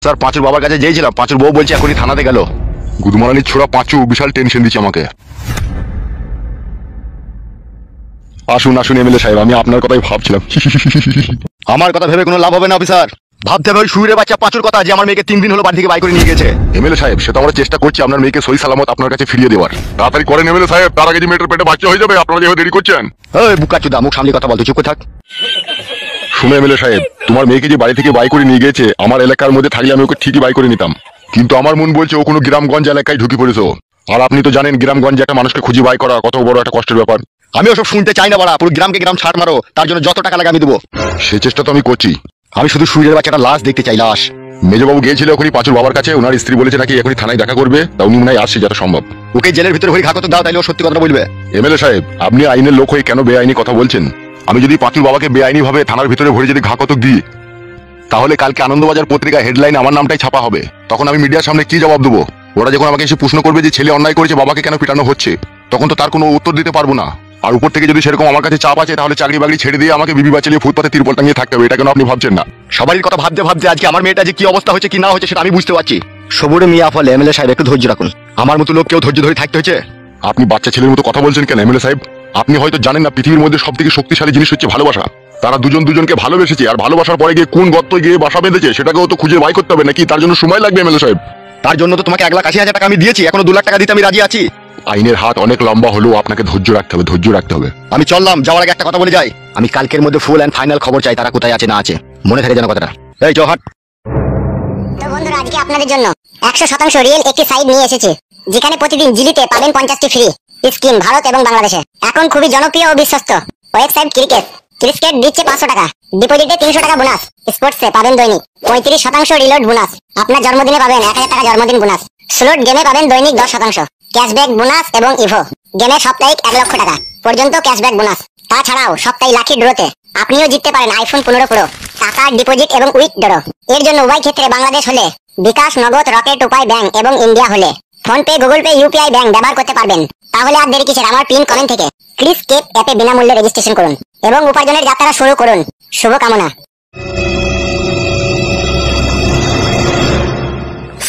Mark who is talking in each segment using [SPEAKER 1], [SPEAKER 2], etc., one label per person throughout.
[SPEAKER 1] Sir পাঁচুর বাবার কাছে যেয়েছিলাম, পাঁচুর বউ বলছে এখনই থানাতে গেল। গুদমারানির ছোড়া পাঁচু বিশাল টেনশন দিচ্ছে আমাকে। আসুন আসুন এমএলএ সাহেব, আমি আপনার কথাই ভাবছিলাম। আমার কথা ভেবে কোনো লাভ হবে না অফিসার, ভাবতে হবে ওই শুইরে বাচ্চা পাঁচুর কথা, যে আমার মেয়েকে 3 দিন হলো বাড়ি থেকে বাই করে নিয়ে গেছে। এমএলএ সাহেব সেটা আমরা চেষ্টা করছি আপনার মেয়েকে সহি সালামত আপনার কাছে ফিরিয়ে দেওয়ার। তাড়াতাড়ি করেন এমএলএ সাহেব, তার আগে যে মেয়েটার পেটে বাচ্চা হয়ে যাবে, আপনারা যেভাবে দেরি করছেন। ওই বুকাচুদা, মুখ সামনে কথা বল, তুই চুপ করে থাক। শুনে এমএলএ সাহেব, তোমার মেয়েকে যে বাড়ি থেকে বাই করে নিয়ে গেছে, আমার এলাকার মধ্যে থাকলে আমি ওকে ঠিকই বাই করে নিতাম, কিন্তু আমার মন বলছে ও কোনো গ্রামগঞ্জ এলাকায় ঢুকে পড়েছো। আর আপনি তো জানেন গ্রামগঞ্জে একটা মানুষকে খুঁজে বাই করা কত বড় একটা কষ্টের ব্যাপার। আমি ওসব শুনতে চাই না বাড়া, পুরো গ্রামকে গ্রাম ছাড় মারো, তার জন্য যত টাকা লাগে আমি দেবো। সেই চেষ্টা তো আমি করছি, আমি শুধু শুইরের বাচ্চাটা লাশ দেখতে চাই, লাশ। মেজবাবু গিয়েছিল ওখানে পাঁচুর বাবার কাছে, ওনার স্ত্রী বলেছে নাকি এখনই থানায় দেখা করবে, তা উনি মনে হয় আসছে যত সম্ভব। ওকে জেলের ভিতরে হয়ে ঘাকত দাও, তাইলে ও সত্যি কথা বলবে। এমএলএ সাহেব, আপনি আইনের লোক হয়ে কেন বেআইনি কথা বলছেন? আমি যদি পাঁচুর বাবাকে বেআইনি ভাবে থানার ভিতরে ভরে যদি ঘাকতক দিই, তাহলে কালকে আনন্দবাজার পত্রিকা হেডলাইন আমার নামটাই ছাপা হবে, তখন আমি মিডিয়ার সামনে কি জবাব দেবো? ওরা যখন আমাকে এসে প্রশ্ন করবে যে ছেলে অন্যায় করেছে, বাবাকে কেন পিটানো হচ্ছে, তখন তো তার কোনো উত্তর দিতে পারবো না। আর উপর থেকে যদি সেরকম আমার কাছে চাপ আছে, তাহলে চাকরি বাকরি ছেড়ে দিয়ে আমাকে বিবি বাচ্চা নিয়ে ফুটপাতে তিরপল টাঙিয়ে থাকতে হবে। এটা কেন আপনি ভাবছেন না? সবারই কথা ভাবতে ভাবতে আজকে আমার মেয়েটা যে কি অবস্থা হচ্ছে কি না হচ্ছে সেটা আমি বুঝতে পারছি। সবুরে মিয়া ফলে এমএলএ সাহেব একটু ধৈর্য রাখুন, আমার মতো লোক কেউ ধৈর্য ধরে থাকতে হয়েছে? আপনি বাচ্চা ছেলের মতো কথা বলছেন কেন এমএলএ সাহেব? আপনি হয়তো জানেন না পৃথিবীর মধ্যে সবথেকে শক্তিশালী জিনিস হচ্ছে ভালোবাসা। তারা দুজন দুজনকে ভালোবেসেছে, আর ভালোবাসার পরে গিয়ে কোন গর্ত গিয়ে বাসা বেঁধেছে সেটাকেও তো খুঁজে বাই করতে হবে নাকি? তার জন্য সময় লাগবে এমএলএ সাহেব। তার জন্য তো তোমাকে 1,80,000 টাকা আমি দিয়েছি, এখনো 2 লাখ টাকা দিতে আমি রাজি আছি। আইনের হাত অনেক লম্বা হলেও আপনাকে ধৈর্য রাখতে হবে, ধৈর্য রাখতে হবে। আমি চললাম, যাওয়ার আগে একটা কথা বলে যাই, আমি কালকের মধ্যে ফুল এন্ড ফাইনাল খবর চাই, তারা কোথায় আছে না আছে, মনে থাকে যেন কথাটা। এই জহাট।
[SPEAKER 2] তো বন্ধুরা, আজকে আপনাদের জন্য 100% রিয়েল একটি সাইট নিয়ে এসেছি, যেখানে প্রতিদিন জিলিতে পাবেন 50টি ফ্রি স্কিম ভারত এবং বাংলাদেশে। এখন খুবই জনপ্রিয় ও বিশ্বস্ত ওয়েবসাইট ক্রিকেট দিচ্ছে 500 টাকা, ডিপোজিটে 300 টাকা বোনাস, স্পোর্টসে পাবেন দৈনিক 35% রিলোড বোনাস, আপনার জন্মদিনে পাবেন 1000 টাকা জন্মদিন বোনাস, স্লট গেমে পাবেন দৈনিক 10% ক্যাশব্যাক বোনাস এবং ইভো গেমে সাপ্তাহিক 1 লক্ষ টাকা পর্যন্ত ক্যাশব্যাক বোনাস। তাছাড়াও সপ্তাহে লাকি ড্রতে আপনিও জিততে পারেন আইফোন 15 প্রো, টাকার ডিপোজিট এবং উইথড্র। এর জন্য উভয় ক্ষেত্রে বাংলাদেশ হলে বিকাশ, নগদ, রকেট, উপায় ব্যাংক এবং ইন্ডিয়া হলে PhonePe, Google pay, UPI bank ব্যবহার করতে পারবেন। তাহলে আর দেরি কিসের? আমার পিন কমেন্ট থেকে ক্রিস কেপ অ্যাপে বিনামূল্যে রেজিস্ট্রেশন করুন এবং উপার্জনের যাত্রা শুরু করুন। শুভকামনা।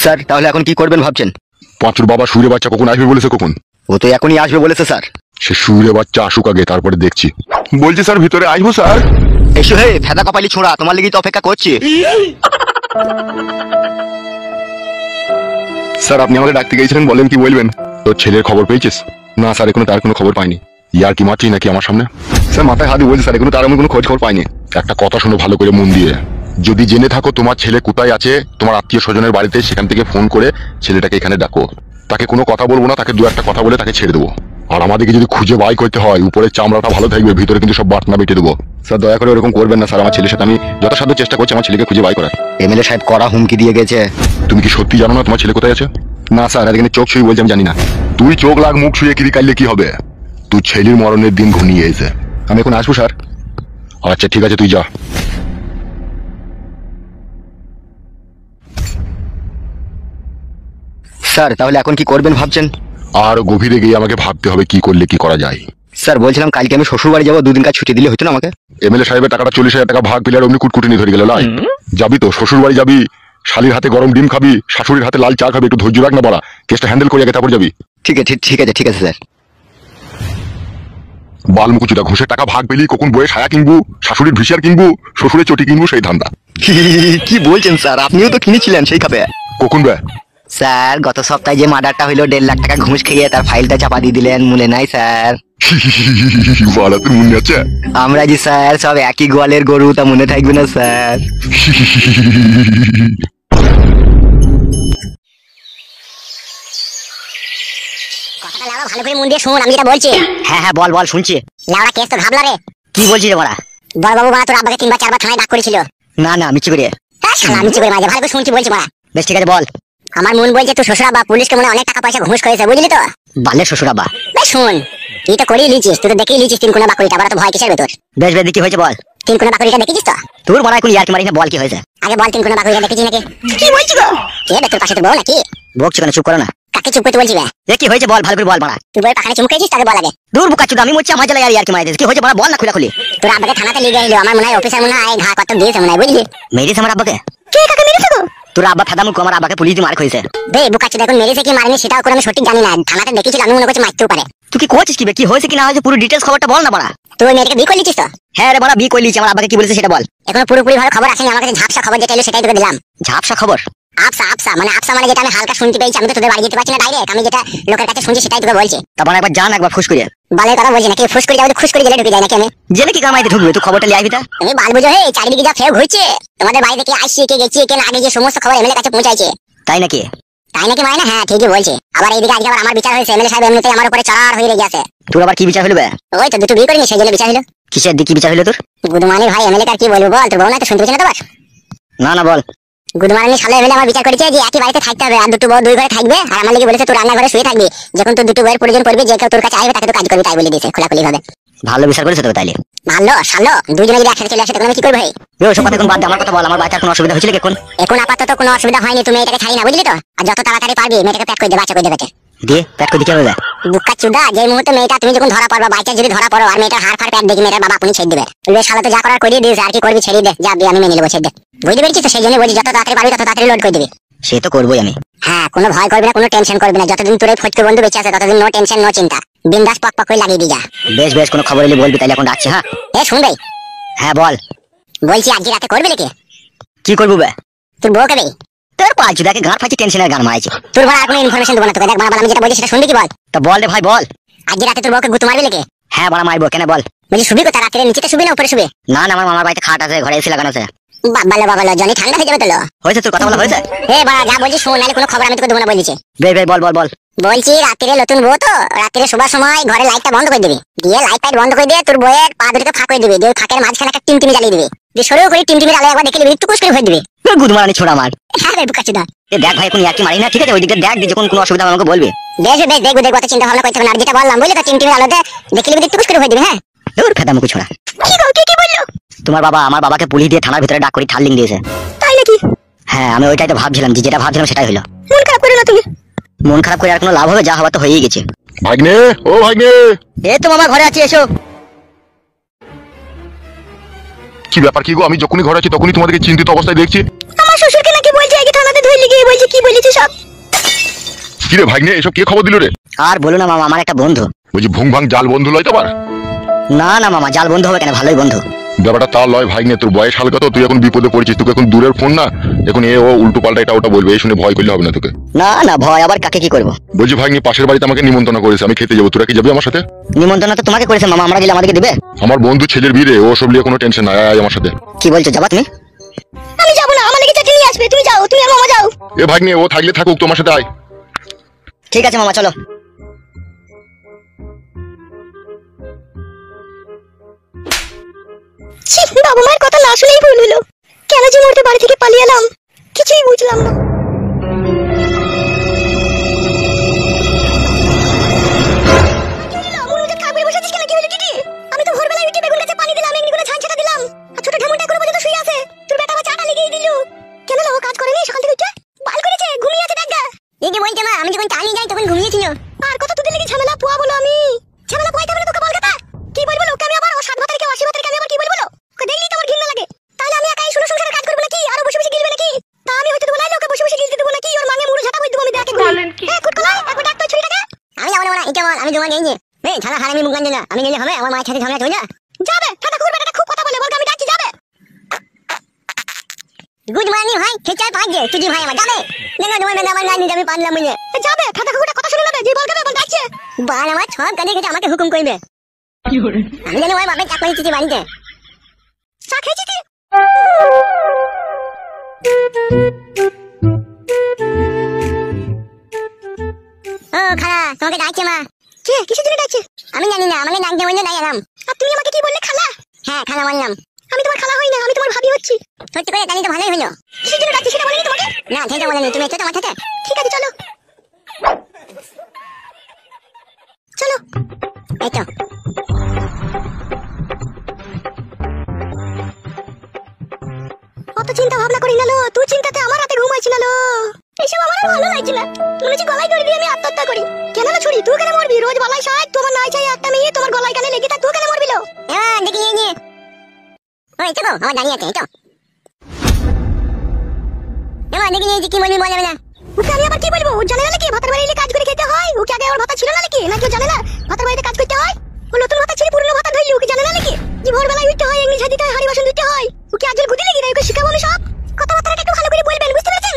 [SPEAKER 1] স্যার তাহলে এখন কি করবেন ভাবছেন? পাঁচুর বাবা শুইরে বাচ্চা কখন আসবে বলেছে? কখন? ও তো এখনই আসবে বলেছে স্যার। সে শুইরে বাচ্চা আসুক আগে, তারপরে দেখছি। বলছি স্যার ভিতরে আসবো স্যার? এসো হে ফেদা কপালি ছোড়া, তোমার লাগি তো অপেক্ষা করছি। স্যার আপনি আমাকে ডাকতে গিয়েছিলেন, বলেন কি বলবেন? তোর ছেলের খবর পেয়েছিস? না স্যার, এখনো তার কোনো খবর পাইনি। ইয়ার কি মারছি নাকি আমার সামনে? স্যার মাথায় হাত দিয়ে বলছি স্যার, এখনো তার আমি কোনো খোঁজ খবর পাইনি। একটা কথা শোনো ভালো করে মন দিয়ে, যদি জেনে থাকো তোমার ছেলে কোথায় আছে তোমার আত্মীয় স্বজনের বাড়িতে, সেখান থেকে ফোন করে ছেলেটাকে এখানে ডাকো। তাকে কোনো কথা বলবো না, তাকে 2-1টা কথা বলে তাকে ছেড়ে দেবো। আর আমাদেরকে যদি খুঁজে বাই করতে হয়, উপরের চামড়াটা ভালো থাকবে, ভিতরে কিন্তু সব বাটনা বেটে দেবো। স্যার দয়া করে ওরকম করবেন না স্যার, আমার ছেলের সাথে আমি যথাসাধ্য চেষ্টা করছি আমার ছেলেকে খুঁজে বাই করার। এমএলএ সাহেব কড়া হুমকি দিয়ে গেছে। তুমি কি সত্যি জানো না তোমার ছেলে কোথায় আছে? না স্যার, এখানে চোখ ছুঁয়ে বলছি আমি জানি না। তুই চোখ লাগ, মুখ ছুঁয়ে কিরি কাইলে কি হবে? তুই ছেলের মরণের দিন ঘনিয়ে এসে। আমি এখন আসবো স্যার? আচ্ছা ঠিক আছে, তুই যা। স্যার তাহলে এখন কি করবেন ভাবছেন? আর গভীরে গিয়ে আমাকে ভাবতে হবে কি করলে কি করা যায়। স্যার বলছিলাম কালকে আমি শ্বশুর বাড়ি যাবো, 2 দিন কাজ ছুটি দিলে হতো না আমাকে? এমএলএ সাহেবের টাকাটা 40,000 টাকা ভাগ পেলে আর অমনি কুটকুটি নিয়ে ধরে গেল। লাই যাবি তো শ্বশুর বাড়ি যাবি, শালির হাতে গরম ডিম খাবি, শাশুড়ির হাতে লাল চা খাবি, একটু ধৈর্য রাখ না বড়া, কেসটা হ্যান্ডেল করে আগে তারপর যাবি। ঠিক আছে ঠিক আছে ঠিক আছে স্যার। বালমুকুচুটা ঘুষের টাকা ভাগ পেলি কখন বইয়ে সায়া কিনবো, শাশুড়ির ভিসিয়ার কিনবো, শ্বশুরের চটি কিনবো, সেই ধান্দা। কি বলছেন স্যার? আপনিও তো কিনেছিলেন সেই খাবে। কখন বে?
[SPEAKER 3] স্যার গত সপ্তাহে যে মার্ডারটা হইলো 1.5 লাখ টাকা ঘুষ খেয়ে তার ফাইলটা চাপা দিয়ে দিলেন, মনে নাই স্যার?
[SPEAKER 1] তোর মনে আছে?
[SPEAKER 3] আমরা জি স্যার সব একই গোয়ালের গরু, তা মনে থাকবে না স্যার?
[SPEAKER 2] কথাটা লাউড়া ভালো করে মন দিয়ে শুন, আমি যেটা বলছি।
[SPEAKER 3] হ্যাঁ হ্যাঁ বল শুনছি।
[SPEAKER 2] লাউড়া কেস তো ঘাবলা রে।
[SPEAKER 3] কি বলছিস রে বড়া?
[SPEAKER 2] বড়বাবু তোর আব্বাকে 3-4 বার থানায় ডাক করেছিল।
[SPEAKER 3] না মিছি করে।
[SPEAKER 2] শালা মিছি করে মাঝে ভালো করে শুনছি বলছি বড়া।
[SPEAKER 3] বেশ ঠিক আছে বল।
[SPEAKER 2] আমার মন বলছে তোর শ্বশুর আব্বা পুলিশকে মনে অনেক টাকা পয়সা ঘুষ করেছে, বুঝলি তো?
[SPEAKER 3] বালের শ্বশুর আব্বা।
[SPEAKER 2] বেশ শুন, তুই তো করেই লিচিস, তুই তো দেখেই লিচিস 3 কোনা বাকুড়িটা, আবার তো ভয় কিসের ভেতর?
[SPEAKER 3] বেশ কি হয়েছে বল।
[SPEAKER 2] 3 কোনা বাকুড়িটা দেখেছিস তো?
[SPEAKER 3] তোর বড়া এখন ইয়ার কি মারিস না, বল কি হয়েছে?
[SPEAKER 2] আগে বল 3 কোনা বাকুড়িটা দেখেছিস নাকি? কি বলছিস গো? কে বে তোর পাশে তোর বউ নাকি?
[SPEAKER 3] বকছ কেন? চুপ করো না।
[SPEAKER 2] কাকে চুপ করতে বলছিস বে?
[SPEAKER 3] এ কি হয়েছে বল, ভালো করে বল বড়া।
[SPEAKER 2] তুই বউয়ের পাখানে চুমু খেয়েছিস, তাকে বল আগে।
[SPEAKER 3] দূর বুকাচুদা, আমি মরছি আমার জ্বালায় আর ইয়ার কি মারিস। কি হয়েছে বড়া, বল না খুলি।
[SPEAKER 2] তোর আব্বাকে থানাতে নিয়ে গেল, আমার মনে হয় অফিসার মনে হয় ঘা কত দিয়েছে মনে হয়, বুঝলি?
[SPEAKER 3] মেরিস আমার আব্বাকে?
[SPEAKER 2] কে কাকে মেরেছে গো?
[SPEAKER 3] তোর আব্বা ফেদামুখ আমার আব্বাকে পুলিশ দিয়ে মার খাইছে।
[SPEAKER 2] বে বুকাচোদা, এখন মেরেছে কি মারেনি সেটাও করে আমি সঠিক জানি না। থানাতে দেখেছিল, আমি মনে করছি মারতেও পারে।
[SPEAKER 3] তুই কি করছিস কি বে? কি হয়েছে কি না হয়েছে পুরো ডিটেইলস খবরটা বল না বাড়া।
[SPEAKER 2] তুই ওই মেয়েটাকে বিয়ে করে নিচ্ছিস তো?
[SPEAKER 3] হ্যাঁ রে বাড়া, বিয়ে করে লিয়েছি। আমার আব্বাকে কি বলেছে সেটা বল।
[SPEAKER 2] এখনো পুরোপুরি ভাবে খবর আসেনি, আমার কাছে ঝাপসা খবর যেটা এলো সেটাই তোকে দিলাম।
[SPEAKER 3] ঝাপসা খবর?
[SPEAKER 2] আপসা মানে যেটা আমি হালকা শুনতে পেয়েছি। আমি তো তোদের বাড়ি যেতে পারছি না ডাইরেক্ট, আমি যেটা লোকের কাছে শুনছি সেটাই তোকে বলছি।
[SPEAKER 3] তারপর একবার জান, একবার ফুস করে
[SPEAKER 2] বালের কথা বলছি নাকি? ফুস করে যাবো, খুশ করে গেলে ঢুকে যায় নাকি আমি?
[SPEAKER 3] জেলে কি কামাইতে ঢুকবে? তুই খবরটা লিয়ে আইবি তা।
[SPEAKER 2] তুমি বাল বুঝো হে, চারিদিকে যা ফেক হয়েছে। তোমাদের বাড়ি থেকে আসছি, কে গেছি, কে না গেছি, সমস্ত খবর এমএলএ কাছে পৌঁছাইছে।
[SPEAKER 3] তাই নাকি?
[SPEAKER 2] তাই নাকি মানে? হ্যাঁ ঠিকই বলছে। আবার এইদিকে আজকে আবার আমার বিচার হয়েছে। এমএলএ সাহেব এমনিতেই আমার উপরে চড়ার হয়ে রেগে আছে।
[SPEAKER 3] তোর আবার কি বিচার হলো বে?
[SPEAKER 2] ওই তো দুটো বিয়ে করিনি, সেই জন্য বিচার হলো।
[SPEAKER 3] কিসের দিকে বিচার হলো তোর?
[SPEAKER 2] গুদমানি ভাই এমএলএ কার কি বলবো বল? তোর বউ না তো শুনতে পেয়েছে না? তোমার
[SPEAKER 3] না না বল।
[SPEAKER 2] গুদমানি সালে এমএলএ আমার বিচার করেছে যে একই বাড়িতে থাকতে হবে, আর দুটো বউ দুই ঘরে থাকবে। আর আমার লেগে বলেছে তুই রান্নাঘরে শুয়ে থাকবি, যখন তোর দুটো বউয়ের প্রয়োজন পড়বে, যে কেউ তোর কাছে আসবে তাকে তো কাজ করবি, তাই বলে দিয়েছে খোলাখুলি ভাবে।
[SPEAKER 3] ভালো বিচার করেছে তো তাইলে।
[SPEAKER 2] ভালো শালো, দুজনে যদি একসাথে চলে আসে তখন আমি কি করবো? ভাই
[SPEAKER 3] ওসব কথা এখন বাদ দে, আমার কথা বল। আমার বাচ্চার কোনো অসুবিধা হয়েছিল কি এখন?
[SPEAKER 2] এখন আপাতত কোনো অসুবিধা হয়নি, তুমি এটাকে ছাড়ি না, বুঝলি তো? আর যত তাড়াতাড়ি পারবি মেয়েটাকে প্যাক করে দে, বাচ্চা করে দেবে।
[SPEAKER 3] দিয়ে প্যাক করে দিতে হবে?
[SPEAKER 2] বুকা চুদা, যে মুহূর্তে মেয়েটা তুমি যখন ধরা পড়বা, বাচ্চা যদি ধরা পড়ো আর মেয়েটার হাড় ফাড় প্যাক দেখি, মেয়েটার বাবা আপনি ছেড়ে দিবে। বলবে শালা তো যা করার করিয়ে দিস, আর কি করবি ছেড়ে দে, যা আমি মেনে নেবো, ছেড়ে দে। বুঝতে পেরেছিস তো? সেই জন্য বলছি যত তাড়াতাড়ি পারবি তত তাড়াতাড়ি লোড করে দিবি।
[SPEAKER 3] সে তো করবোই আমি।
[SPEAKER 2] হ্যাঁ, কোনো ভয় করবি না, কোনো টেনশন করবি না। যতদিন তোর এই ফটকে বন্ধু বেঁচে আছে ততদিন নো টেনশন নো চিন্তা, বিন্দাস পক পক করে লাগিয়ে দি যা।
[SPEAKER 3] বেশ বেশ, কোনো খবর এলে বলবি, তাইলে এখন রাখছি। হ্যাঁ
[SPEAKER 2] এ শুন ভাই,
[SPEAKER 3] হ্যাঁ বল।
[SPEAKER 2] বলছি আজকে রাতে করবি নাকি?
[SPEAKER 3] কি করবো বে?
[SPEAKER 2] তোর বউকে বে,
[SPEAKER 3] তোর পাঁচু দেখে গান ফাইছি, টেনশনের গান মারাইছি।
[SPEAKER 2] তোর বড় আর কোনো ইনফরমেশন দেবো না তোকে। দেখ বাবা, আমি যেটা বলছি সেটা শুনবি কি বল?
[SPEAKER 3] তা বল রে ভাই বল।
[SPEAKER 2] আজকে রাতে তোর বউকে গুতো মারবি নাকি?
[SPEAKER 3] হ্যাঁ বড়া মারবো, কেন বল।
[SPEAKER 2] বলছি শুবি কোথায়? রাত্রে নিচেতে শুবি না উপরে শুবি?
[SPEAKER 3] না না, আমার মামার বাড়িতে খাট আছে, ঘরে এসি লাগানো আছে।
[SPEAKER 2] বাবা জনি ঠান্ডা হয়ে যাবে তো।
[SPEAKER 3] হয়েছে তোর কথা বলা হয়েছে?
[SPEAKER 2] এ বাবা যা বলছি শোন, নাহলে কোনো খবর আমি তোকে দেবো না বলছি।
[SPEAKER 3] বেশ বেশ, বল বল বল।
[SPEAKER 2] বলছি রাত্রে নতুন বউ তো, রাত্রে শোবার সময় ঘরে লাইটটা বন্ধ করে দিবি, দিয়ে লাইট টাইট বন্ধ করে দিয়ে তোর বউয়ের পা দুটোকে ফাঁক করে দিবি, দিয়ে ফাঁকের মাঝখানে একটা টিমটিমি জ্বালিয়ে দিবি, দিয়ে সরেও করে টিমটিমি জ্বালিয়ে একবার দেখে নিবি, একটু কুস করে ভরে দিবি।
[SPEAKER 3] গুদমারানি ছোড়া মার।
[SPEAKER 2] হ্যাঁ রে বুকাচুদা।
[SPEAKER 3] এ দেখ ভাই, এখন ইয়ার্কি মারি না, ঠিক আছে? ওই দিকে দেখ, যখন কোনো অসুবিধা হবে আমাকে বলবি।
[SPEAKER 2] বেশ বেশ, দেখবো দেখবো, চিন্তা ভাবনা করতে হবে না। আর যেটা বললাম বুঝলি তো, টিমটিমি আলোতে দেখে নিবি, একটু কুস করে ভরে দিবি। হ্যাঁ
[SPEAKER 3] তোর ফেদামুখী ছোড়া।
[SPEAKER 2] কি গো, কি বললো?
[SPEAKER 3] তোমার বাবা আমার বাবাকে পুলিশ দিয়ে থানার ভিতরে ডাক করে ঠাল্লিং দিয়েছে।
[SPEAKER 2] তাই নাকি?
[SPEAKER 3] হ্যাঁ, আমি ওইটাই তো ভাবছিলাম, যে যেটা ভাবছিলাম সেটাই হলো।
[SPEAKER 2] মন খারাপ করে না তুমি?
[SPEAKER 3] মন খারাপ করে আর কোনো লাভ হবে? যা হওয়ার তো হয়েই গেছে।
[SPEAKER 1] ভাগ্নে, ও ভাগ্নে,
[SPEAKER 3] এই তো মামা ঘরে আছি, এসো।
[SPEAKER 1] কি ব্যাপার কি গো? আমি যখনই ঘরে আছি তখনই তোমাদেরকে চিন্তিত অবস্থায় দেখছি।
[SPEAKER 2] আমার শ্বশুরকে নাকি বলছে আগে থানাতে ধরে গিয়ে বলছে, কি বলেছে সব?
[SPEAKER 1] কি রে ভাগ্নে, এসব কে খবর দিল রে?
[SPEAKER 3] আর বলো না মামা, আমার একটা বন্ধু।
[SPEAKER 1] বলছি ভুং ভাং জাল বন্ধু লয় তো আবার?
[SPEAKER 3] না না মামা, জাল বন্ধু হবে কেন? ভালোই বন্ধু।
[SPEAKER 1] ব্যাপারটা তা লয় ভাগ্নে, তোর বয়স হালকা তো, তুই এখন বিপদে পড়েছিস। তোকে এখন দূরের ফোন না, এখন এ ও উল্টো পাল্টা এটা ওটা বলবে, এই শুনে ভয় করলে হবে না তোকে।
[SPEAKER 3] না না, ভয় আবার কাকে? কি করবো?
[SPEAKER 1] বলছি ভাগ্নে, পাশের বাড়িতে আমাকে নিমন্ত্রণ করেছে, আমি খেতে যাবো, তোরা কি যাবি আমার সাথে?
[SPEAKER 3] নিমন্ত্রণ তো তোমাকে করেছে মামা, আমরা গেলে আমাদেরকে দিবে?
[SPEAKER 1] আমার বন্ধু ছেলের বিয়ে রে, ও সব নিয়ে কোনো টেনশন নাই, আয় আমার সাথে।
[SPEAKER 3] কি বলছো, যাবা তুমি?
[SPEAKER 2] আমি যাবো না, আমার লেগে চাকরি নিয়ে আসবে। তুমি যাও, তুমি আর মামা যাও।
[SPEAKER 1] এ ভাগ্নে, ও থাকলে থাকুক, তোমার সাথে আয়।
[SPEAKER 3] ঠিক আছে মামা, চলো।
[SPEAKER 2] ছি, বাবা মায়ের কথা না শুনেই ভুল হলো। কেন যে মরতে বাড়ি থেকে পালিয়ে এলাম কিছুই বুঝলাম না। আমি তো ভোরবেলায় উঠে বেগুন গাছে পানি দিলাম, এমনি করে ছান ছেটা দিলাম, আর ছোট ঢেমুটা করে বসে শুয়ে আছে। তোর বেটা আমার চাটা লেগেই দিল। কেন ও কাজ করেনি সকাল থেকে উঠে? বাল করেছে, ঘুমিয়ে আছে দেখা। এই যে বলছে মা, আমি যখন চা নিয়ে যাই তখন ঘুমিয়েছিল। আর কত তোদের লেগে ঝামেলা পোয়া বলো? আমি ঝামেলা পোয়াইতে হবে না তোকে, বল কথা কি বলবো? লোকে আমি আবার ও 7 ভাতারে কেউ 80 ভাতারে আমি আবার কি বলবো? ওকে দেখলেই তো আমার ঘৃণা লাগে। তাহলে আমি একাই শুনো সংসারে কাজ করবো নাকি? আর বসে বসে গিলবে নাকি? তা আমি হয়তো বলাই লোকে বসে বসে গিলতে দেবো নাকি? ওর মাঙ্গে মুড়ো ঝাঁটা বই দেবো আমি দেখে বলেন কি? এ কুটকলা, একবার ডাক তো ছুরিটাকে। আমি যাবো না, এটা বল, আমি তোমার নেই। এই ছানা হারামি মুখ গাঞ্জে না, আমি গেলে হবে? আমার মায়ের সাথে ঝামেলা চলে যাবে। ঠাটা কুকুর বেটাটা খুব কথা বলে, বলকে আমি ডাকছি, যাবে। গুড মর্নিং ভাই, খেচার পাঁচে তুই ভাই আমার যাবে না? তোমার মেয়ে আমার গান আমি পারলাম বুঝে যাবে। ঠাটা কুকুরটা কথা শুনে নেবে, যে বলকে বল ডাকছে। বাল আমার সব কানে গেছে, আমাকে হুকুম করবে। আমি জানি ওই বাপের চাকরি দিচ্ছি বাড়িতে। চা খেয়েছি তুই? ও খালা, তোমাকে ডাকছে মা। কে? কিসের জন্য ডাকছে? আমি জানি না, আমাকে ডাকতে বললে তাই এলাম। আর তুমি আমাকে কি বললে, খালা? হ্যাঁ খালা বললাম। আমি তোমার খালা হই না, আমি তোমার ভাবি হচ্ছি। সত্যি করে তাহলে তো ভালোই হলো। কিসের জন্য ডাকছি সেটা বলেনি তোমাকে? না সেটা বলেনি, তুমি এসো তো আমার সাথে। ঠিক আছে চলো চলো। এই তো অত চিন্তা ভাবনা করি না লো, তুই চিন্তাতে আমার রাতে ঘুম হয়েছিল লো। এইসব আমার ভালো লাগছে না, মনে হচ্ছে গলায় দড়ি দিয়ে আমি আত্মহত্যা করি। কেন না ছুরি, তুই কেন মরবি? রোজ বলাই সাহেব তোমার নাই চাই একটা মেয়ে তোমার গলায় কানে লেগে থাক, তুই কেন মরবি লো? হ্যাঁ দেখি এই নিয়ে ওই তো আমার দাঁড়িয়ে আছে, এই তো এমন দেখি নিয়েছি কি বলবি বলা যাবে না। ওকে আমি আবার কি বলবো? ও জানে না নাকি ভাতার বাড়ি এলে কাজ করে খেতে হয়? ওকে আগে আমার ভাতা ছিল না নাকি? নাকি ও জানে না ভাতার বাড়িতে কাজ করতে হয়? ও নতুন ভাতা ছিল, পুরনো ভাতা ধরলি ওকে জানে না নাকি? যে ভোরবেলায় উঠতে হয়, এমনি ঝাঁদিতে হয়, হাড়ি বাসন ধুতে হয়। ওকে আজের বুদ্ধি লেগে দেয়, ওকে শিখাবো আমি সব। কথাবার্তাটা একটু ভালো করে বলবেন, বুঝতে পেরেছেন?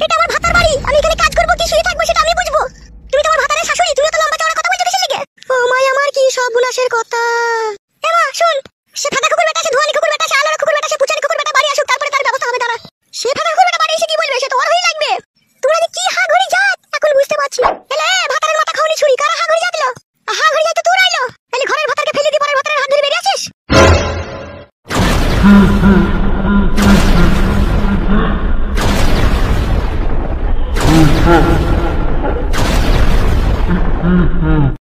[SPEAKER 2] এটা আমার ভাতার বাড়ি, আমি এখানে কাজ করবো কি শুয়ে থাকবো সেটা আমি বুঝবো। তুমি তোমার ভাতারের শাশুড়ি, তুমি তো লম্বা চওড়া কথা বলছো কিসের লিগে? ও মাই, আমার কি সব বুনাশের কথা। এ মা শুন, সে ফাঁকা কুকুর বেটা, সে ধোয়ানি কুকুর বেটা, সে আলোর কুকুর বেটা, সে পুচারি কুকুর বেটা বাড়ি আসুক, তারপরে তার ব্যবস্থা হবে। দাঁড়া, সে ফাঁকা কুকুর বেটা বাড়ি এসে কি বলবে? সে তো ওর হয়ে লাগবে। তোমরা যে কি হা ঘড়ি জাত এখন বুঝতে পারছি না। এলে ভাতারের মাথা খাওনি ছুরি, কারা হা ঘড়ি জাত লো? হা ঘড়ি জাত তো তোর আইলো। এলে ঘরের ভাতারকে ফেলে দিয়ে পরের ভাতারের হাত ধরে বেরিয়ে আসিস।